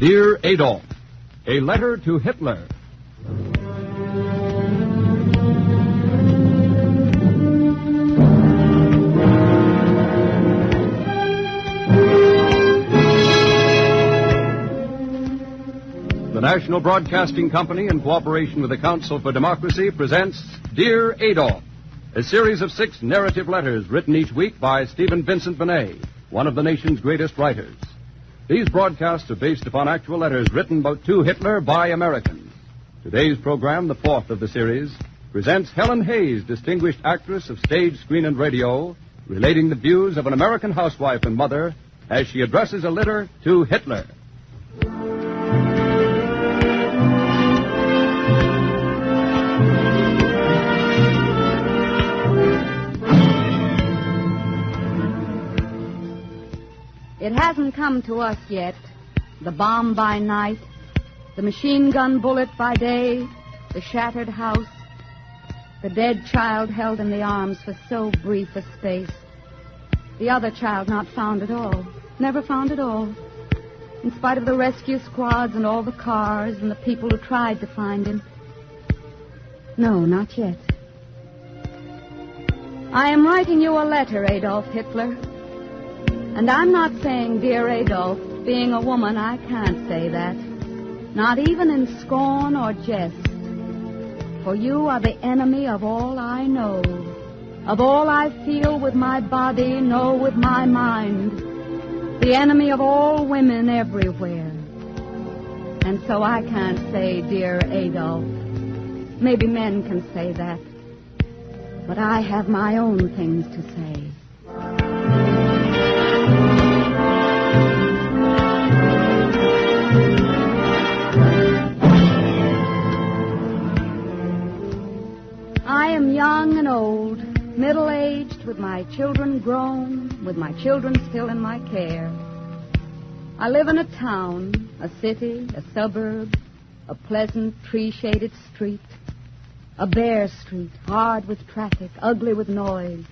Dear Adolf, a letter to Hitler. The National Broadcasting Company, in cooperation with the Council for Democracy, presents Dear Adolf, a series of 6 narrative letters written each week by Stephen Vincent Benét, one of the nation's greatest writers. These broadcasts are based upon actual letters written to Hitler by Americans. Today's program, the 4th of the series, presents Helen Hayes, distinguished actress of stage, screen, and radio, relating the views of an American housewife and mother as she addresses a letter to Hitler. It hasn't come to us yet. The bomb by night, the machine gun bullet by day, the shattered house, the dead child held in the arms for so brief a space. The other child not found at all, never found at all, in spite of the rescue squads and all the cars and the people who tried to find him. No, not yet. I am writing you a letter, Adolf Hitler. And I'm not saying, dear Adolf, being a woman, I can't say that. Not even in scorn or jest. For you are the enemy of all I know, of all I feel with my body, know with my mind, the enemy of all women everywhere. And so I can't say, dear Adolf. Maybe men can say that. But I have my own things to say. I am young and old, middle-aged, with my children grown, with my children still in my care. I live in a town, a city, a suburb, a pleasant, tree-shaded street, a bare street, hard with traffic, ugly with noise.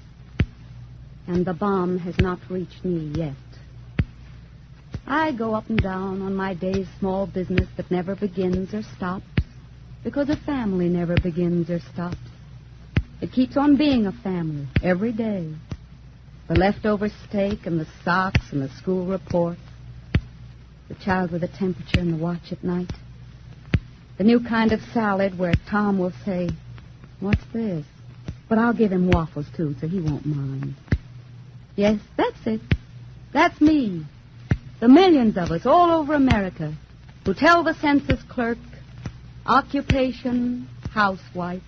And the bomb has not reached me yet. I go up and down on my day's small business that never begins or stops, because a family never begins or stops. It keeps on being a family every day. The leftover steak and the socks and the school report. The child with the temperature and the watch at night. The new kind of salad where Tom will say, "What's this?" But I'll give him waffles, too, so he won't mind. Yes, that's it. That's me. The millions of us all over America who tell the census clerk, occupation, housewife.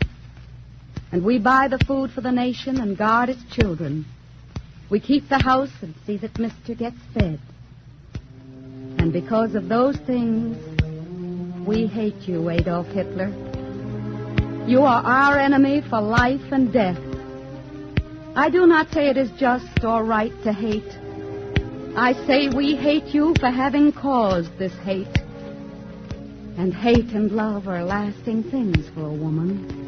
And we buy the food for the nation and guard its children. We keep the house and see that Mr. gets fed. And because of those things, we hate you, Adolf Hitler. You are our enemy for life and death. I do not say it is just or right to hate. I say we hate you for having caused this hate. And hate and love are lasting things for a woman.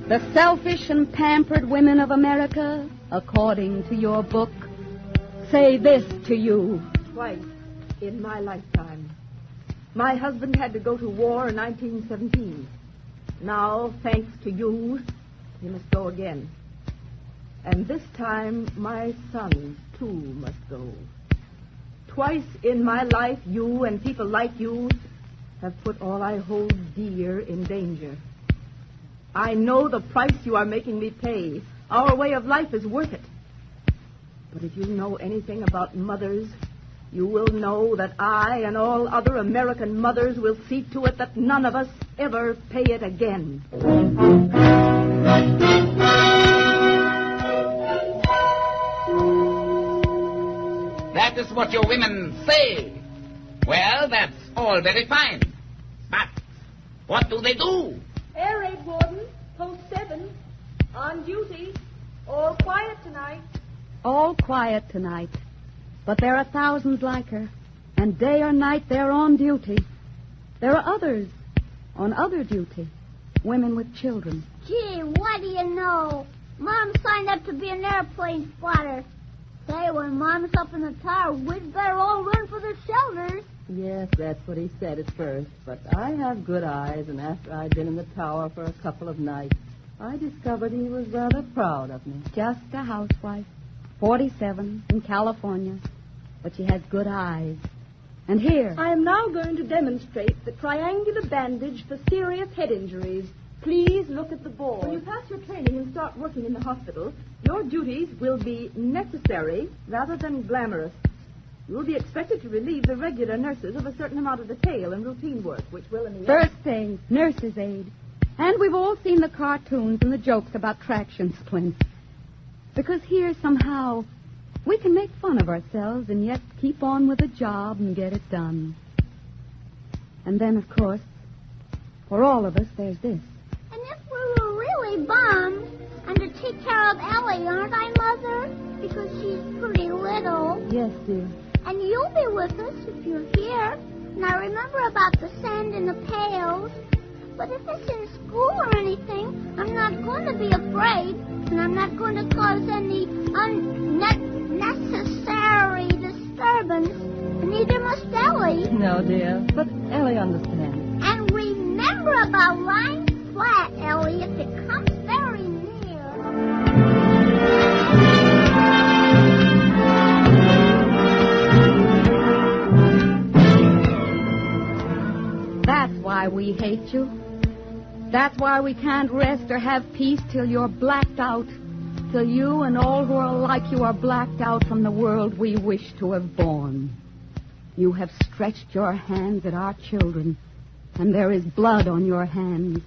The selfish and pampered women of America, according to your book, say this to you. Twice in my lifetime. My husband had to go to war in 1917. Now, thanks to you, he must go again. And this time, my sons, too, must go. Twice in my life, you and people like you have put all I hold dear in danger. I know the price you are making me pay. Our way of life is worth it. But if you know anything about mothers, you will know that I and all other American mothers will see to it that none of us ever pay it again. That is what your women say. Well, that's all very fine. But what do they do? Air raid warden, post 7, on duty. All quiet tonight. All quiet tonight. But there are thousands like her. And day or night, they're on duty. There are others on other duty. Women with children. Gee, what do you know? Mom signed be an airplane spotter. Say, when Mom's up in the tower, we'd better all run for the shelters. Yes, that's what he said at first. But I have good eyes, and after I'd been in the tower for a couple of nights, I discovered he was rather proud of me. Just a housewife, 47, in California. But she has good eyes. And here... I am now going to demonstrate the triangular bandage for serious head injuries. Please look at the board. When you pass your training and start working in the hospital, your duties will be necessary rather than glamorous. You will be expected to relieve the regular nurses of a certain amount of detail and routine work, which will in the First aid, nurse's aid. And we've all seen the cartoons and the jokes about traction splints. Because here, somehow, we can make fun of ourselves and yet keep on with the job and get it done. And then, of course, for all of us, there's this. And if we were really bummed, I'm to take care of Ellie, aren't I, Mother? Because she's pretty little. Yes, dear. And you'll be with us if you're here. Now remember about the sand in the pails. But if it's in school or anything, I'm not going to be afraid. And I'm not going to cause any unnecessary disturbance. And neither must Ellie. No, dear, but Ellie understands. And remember about lying flat, Ellie, if it comes very near. That's why we hate you. That's why we can't rest or have peace till you're blacked out. Till you and all who are like you are blacked out from the world we wish to have born. You have stretched your hands at our children, and there is blood on your hands.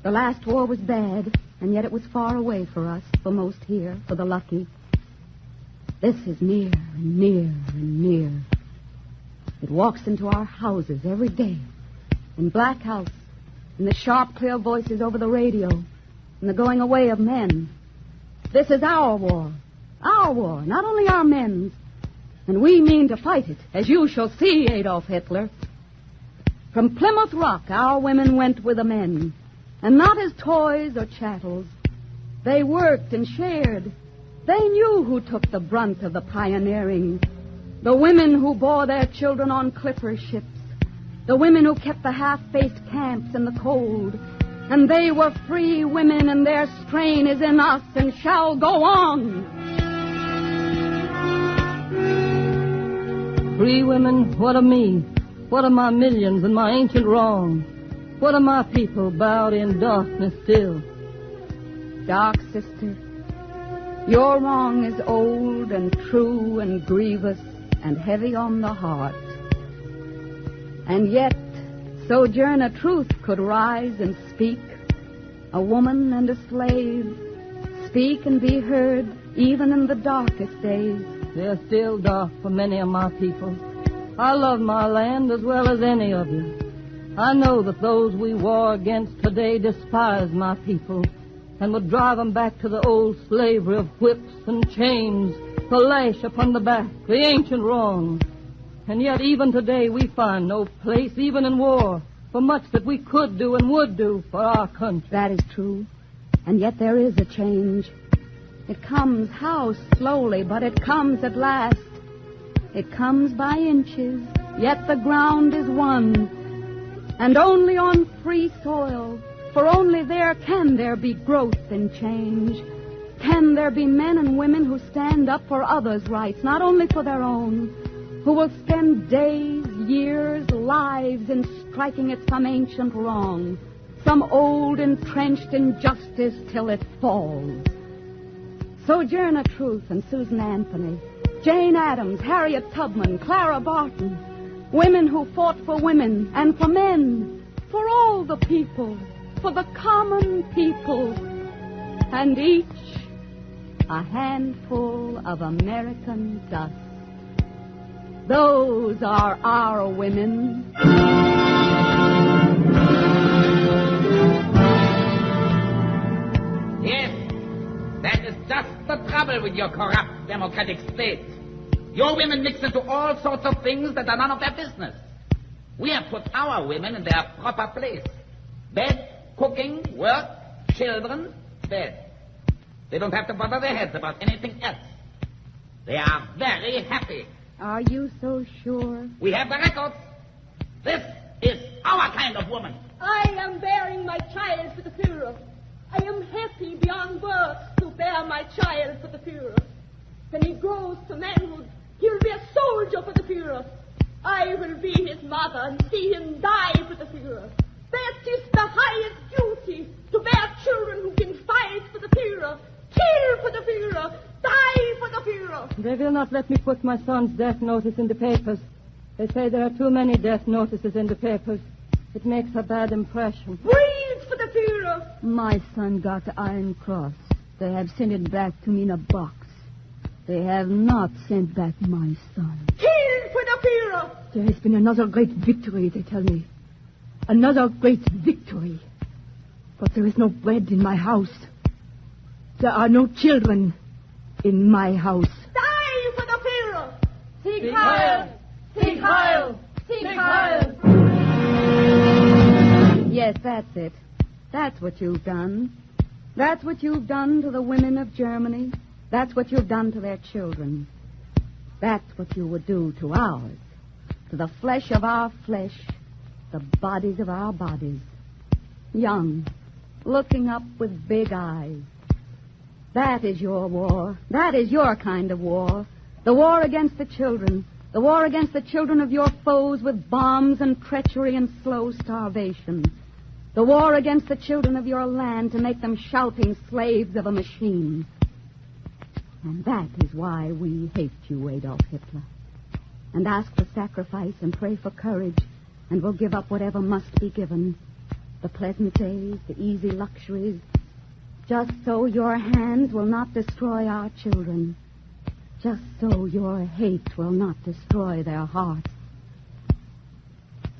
The last war was bad, and yet it was far away for us, for most here, for the lucky. This is near and near and near. It walks into our houses every day, in Black House, in the sharp, clear voices over the radio, in the going away of men. This is our war, not only our men's. And we mean to fight it, as you shall see, Adolf Hitler. From Plymouth Rock, our women went with the men, and not as toys or chattels. They worked and shared. They knew who took the brunt of the pioneering. The women who bore their children on clipper ships. The women who kept the half-faced camps in the cold. And they were free women, and their strain is in us and shall go on. Free women, what of me? What of my millions and my ancient wrong? What of my people bowed in darkness still? Dark sister, your wrong is old and true and grievous and heavy on the heart. And yet, Sojourner Truth could rise and speak, a woman and a slave, speak and be heard even in the darkest days. They're still dark for many of my people. I love my land as well as any of you. I know that those we war against today despise my people and would drive them back to the old slavery of whips and chains, the lash upon the back, the ancient wrong. And yet even today we find no place, even in war, for much that we could do and would do for our country. That is true. And yet there is a change. It comes, how slowly, but it comes at last. It comes by inches, yet the ground is won. And only on free soil, for only there can there be growth and change. Can there be men and women who stand up for others' rights, not only for their own, who will spend days, years, lives in striking at some ancient wrong, some old entrenched injustice till it falls. Sojourner Truth and Susan Anthony, Jane Addams, Harriet Tubman, Clara Barton, women who fought for women and for men, for all the people, for the common people, and each a handful of American dust. Those are our women. Yes, that is just the trouble with your corrupt democratic state. Your women mix into all sorts of things that are none of their business. We have put our women in their proper place. Bed, cooking, work, children, bed. They don't have to bother their heads about anything else. They are very happy. Are you so sure? We have the records. This is our kind of woman. I am bearing my child for the Führer. I am happy beyond words to bear my child for the Führer. When he grows to manhood, he'll be a soldier for the Führer. I will be his mother and see him die for the Führer. That is the highest duty, to bear children who can fight for the Führer, kill for the Führer, die for the Führer. They will not let me put my son's death notice in the papers. They say there are too many death notices in the papers. It makes a bad impression. Breathe for the Führer. My son got the Iron Cross. They have sent it back to me in a box. They have not sent back my son. Kill for the Führer. There has been another great victory, they tell me. Another great victory. But there is no bread in my house. There are no children in my house. Die for the Führer. Sieg Heil! Sieg Heil! Sieg Heil! Yes, that's it. That's what you've done. That's what you've done to the women of Germany. That's what you've done to their children. That's what you would do to ours. To the flesh of our flesh, the bodies of our bodies. Young, looking up with big eyes. That is your war. That is your kind of war. The war against the children. The war against the children of your foes with bombs and treachery and slow starvation. The war against the children of your land to make them shouting slaves of a machine. And that is why we hate you, Adolf Hitler. And ask for sacrifice and pray for courage, and will give up whatever must be given. The pleasant days, the easy luxuries, just so your hands will not destroy our children. Just so your hate will not destroy their hearts.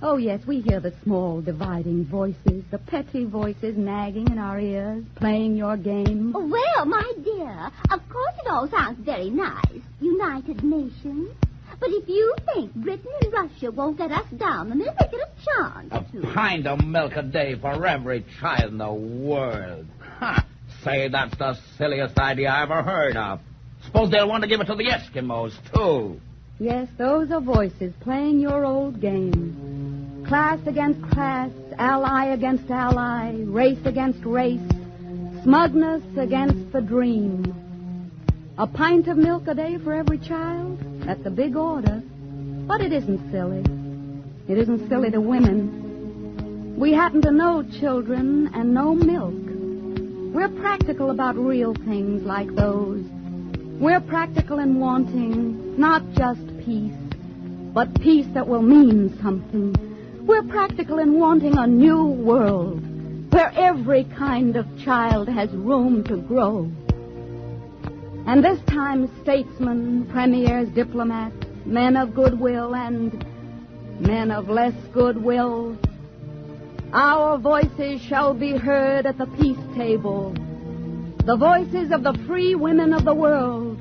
Oh, yes, we hear the small dividing voices, the petty voices nagging in our ears, playing your game. Oh, well, my dear, of course it all sounds very nice. United Nations. But if you think Britain and Russia won't let us down, then they'll make it a chance. A pint of milk a day for every child in the world. Ha! Say, that's the silliest idea I ever heard of. Suppose they'll want to give it to the Eskimos, too. Yes, those are voices playing your old game. Class against class, ally against ally, race against race, smugness against the dream. A pint of milk a day for every child? That's a big order. But it isn't silly. It isn't silly to women. We happen to know children and know milk. We're practical about real things like those. We're practical in wanting not just peace, but peace that will mean something. We're practical in wanting a new world where every kind of child has room to grow. And this time, statesmen, premiers, diplomats, men of goodwill and men of less goodwill, our voices shall be heard at the peace table. The voices of the free women of the world,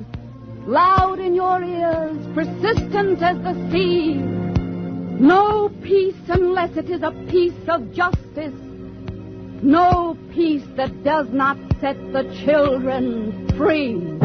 loud in your ears, persistent as the sea. No peace unless it is a peace of justice. No peace that does not set the children free.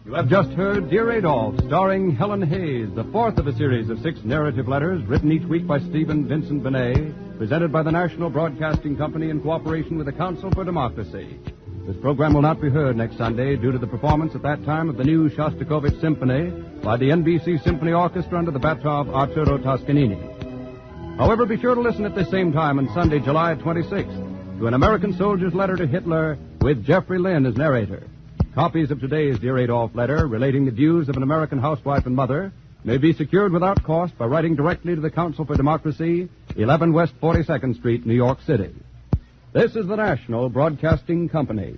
You have just heard Dear Adolf, starring Helen Hayes, the fourth of a series of 6 narrative letters written each week by Stephen Vincent Benét, presented by the National Broadcasting Company in cooperation with the Council for Democracy. This program will not be heard next Sunday due to the performance at that time of the new Shostakovich Symphony by the NBC Symphony Orchestra under the baton of Arturo Toscanini. However, be sure to listen at the same time on Sunday, July 26th, to An American Soldier's Letter to Hitler with Jeffrey Lynn as narrator. Copies of today's Dear Adolf letter relating the views of an American housewife and mother may be secured without cost by writing directly to the Council for Democracy, 11 West 42nd Street, New York City. This is the National Broadcasting Company.